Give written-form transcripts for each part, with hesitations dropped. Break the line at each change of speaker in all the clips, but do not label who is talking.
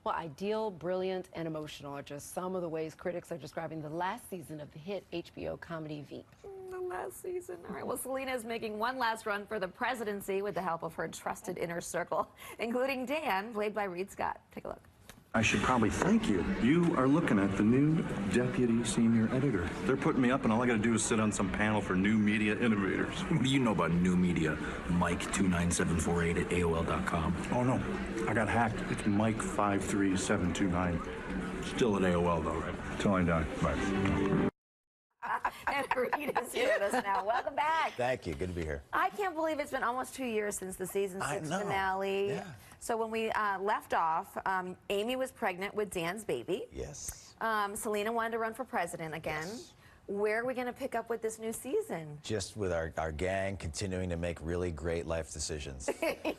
Well, ideal, brilliant, and emotional are just some of the ways critics are describing the last season of the hit HBO comedy Veep.
The last season. All right, well, Selena is making one last run for the presidency with the help of her trusted inner circle, including Dan, played by Reid Scott. Take a look.
I should probably thank you. You are looking at the new deputy senior editor. They're putting me up, and all I got to do is sit on some panel for new media innovators.
What do you know about new media? Mike29748 at AOL.com.
Oh, no. I got hacked. It's Mike53729.
Still at AOL, though, right?
Till I die. Bye.
And Reid is here with us now. Welcome back.
Thank you. Good to be here.
I can't believe it's been almost 2 years since the season 6 finale.
Yeah.
So when we left off, Amy was pregnant with Dan's baby.
Yes.
Selena wanted to run for president again.
Yes.
Where are we going to pick up with this new season?
Just with our gang continuing to make really great life decisions.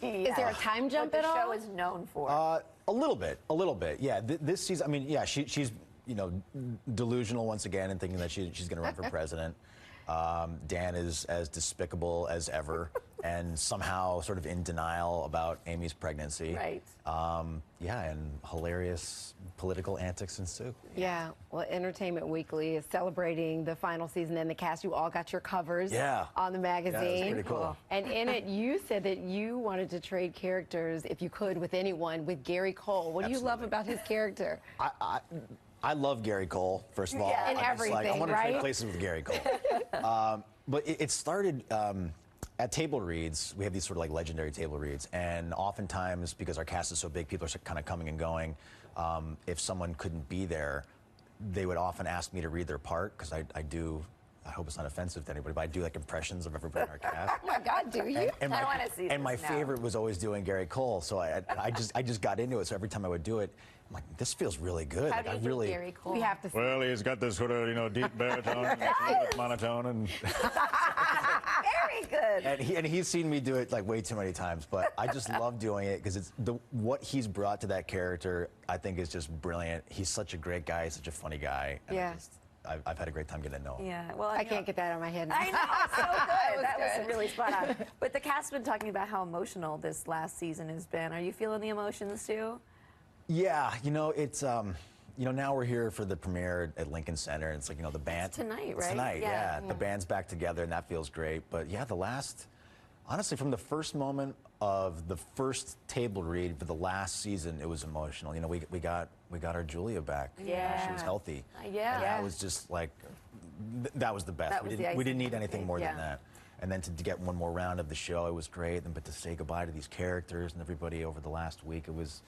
Is there a time jump at all?
What the show is known for.
A little bit. Yeah, this season, I mean, yeah, she's, you know, delusional once again and thinking that she's going to run for president. Dan is as despicable as ever and somehow sort of in denial about Amy's pregnancy.
Right.
Yeah, and hilarious political antics ensue.
Yeah, well, Entertainment Weekly is celebrating the final season and the cast. You all got your covers on the magazine.
Yeah, that's pretty cool.
And in it, you said that you wanted to trade characters, if you could, with anyone, with Gary Cole. What do you love about his character?
I love Gary Cole, first of all.
Yeah, and everything,
I want to
right?
trade places with Gary Cole. But it started at table reads. We have these sort of like legendary table reads, and oftentimes, because our cast is so big, people are kind of coming and going. If someone couldn't be there, they would often ask me to read their part, because I do, I hope it's not offensive to anybody, but I do like impressions of everybody in our cast.
Oh my God, do you?
I want to see this
my
now.
favorite was always doing Gary Cole, so I just got into it. So every time I would do it, I'm like, this feels really good.
How
Like,
do you
I
do
really,
Gary Cole?
We have to see.
Well, he's got this sort of, you know, deep baritone, and a little bit monotone, and...
Very good.
and he's seen me do it like way too many times, but I just love doing it because it's what he's brought to that character. I think is just brilliant. He's such a great guy, such a funny guy. And
Yeah.
I've had a great time getting to know him.
Yeah, well,
I can't get that out of my head.
I know, so good. That was
good.
really spot on. But the cast has been talking about how emotional this last season has been. Are you feeling the emotions too?
Yeah, you know, it's you know, now we're here for the premiere at Lincoln Center, and it's like, you know, the band.
It's tonight,
It's
right?
tonight,
Yeah.
The band's back together, and that feels great. But yeah, honestly, from the first moment of the first table read for the last season, it was emotional. You know, we got our Julia back.
Yeah.
She was healthy.
Yeah.
And that was just like, that was the best.
That was the
We didn't need
icing on the
anything
cake,
more
yeah.
than that. And then to get one more round of the show, it was great. But to say goodbye to these characters and everybody over the last week, it was,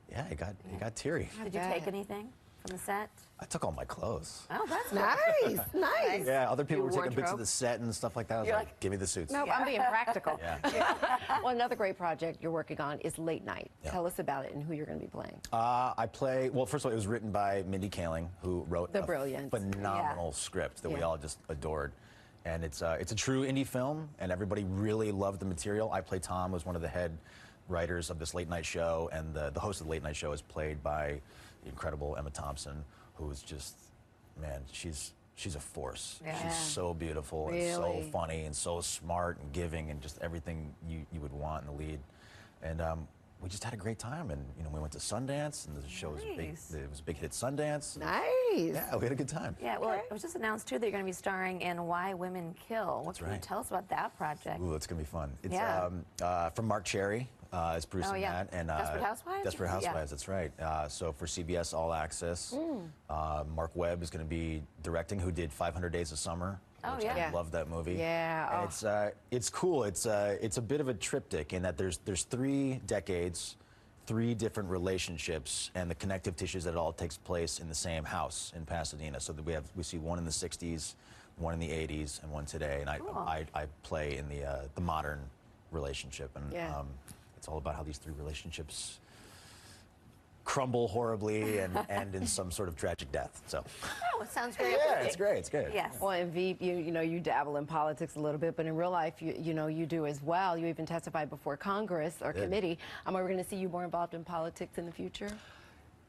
yeah, it got teary.
Did you take anything from the set?
I took all my clothes.
Oh, that's
Nice, nice.
Yeah, other people
Your
were taking bits of
wardrobe?
the set and stuff like that. I was
You're
like,
like,
give me the suits.
Nope, I'm being practical.
Yeah.
Well, another great project you're working on is Late Night.
Yeah.
Tell us about it and who you're going to be playing.
I play, well, first of all, it was written by Mindy Kaling, who wrote
The
a
brilliant.
phenomenal script that we
Yeah.
all just adored. And it's a true indie film, and everybody really loved the material. I play Tom, who's one of the head writers of this late night show, and the host of the late night show is played by the incredible Emma Thompson, who is just, man, she's a force.
Yeah.
She's so beautiful and so
Really?
funny and so smart and giving and just everything you would want in the lead. And we just had a great time, and you know, we went to Sundance, and the show was a big.
Nice.
It was a big hit Sundance.
Nice.
Yeah, we had a good time.
Yeah, well, it was just announced too that you're going to be starring in Why Women Kill. What
That's
can you
right.
tell us about that project?
Ooh, it's gonna be fun. It's
Yeah.
from Mark Cherry is producing
yeah.
that, and
Desperate Housewives?
Desperate
Yeah.
Housewives, that's right. So for CBS All Access, Mark Webb is going to be directing, who did 500 Days of Summer.
Oh,
which
yeah.
I
Yeah.
love that movie.
Yeah,
And it's cool. It's a bit of a triptych in that there's 3 decades, 3 different relationships, and the connective tissues that it all takes place in the same house in Pasadena. So that we see one in the 60s, one in the 80s, and one today. And
Cool.
I play in the modern relationship, and
Yeah.
it's all about how these 3 relationships crumble horribly and end in some sort of tragic death. So
Oh, it sounds great.
yeah, it's great. It's good.
Yes.
Well, in Veep, you know, you dabble in politics a little bit, but in real life, you know, you do as well. You even testified before Congress or committee. Are we going to see you more involved in politics in the future?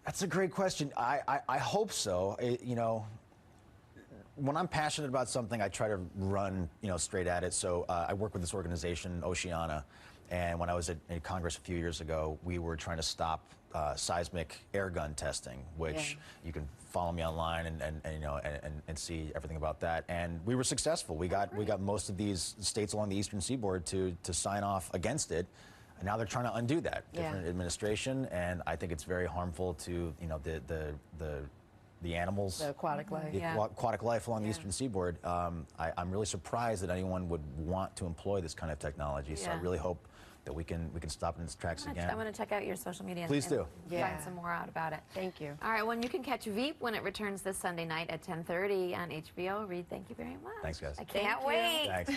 That's a great question. I hope so. You know, when I'm passionate about something, I try to run, you know, straight at it. So I work with this organization, Oceana, and when I was in Congress a few years ago, we were trying to stop seismic air gun testing, which you can follow me online and see everything about that. And we were successful. We got most of these states along the eastern seaboard to sign off against it. And now they're trying to undo that. Different administration, and I think it's very harmful to the animals,
The aquatic life.
the aquatic life along the eastern seaboard. I'm really surprised that anyone would want to employ this kind of technology. So I really hope that we can stop it in its tracks again.
I'm going to check out your social media.
Please do.
Find some more out about it.
Thank you.
All right, well, you can catch Veep when it returns this Sunday night at 10:30 on HBO. Reid, thank you very much.
Thanks, guys.
I can't wait.
Thanks.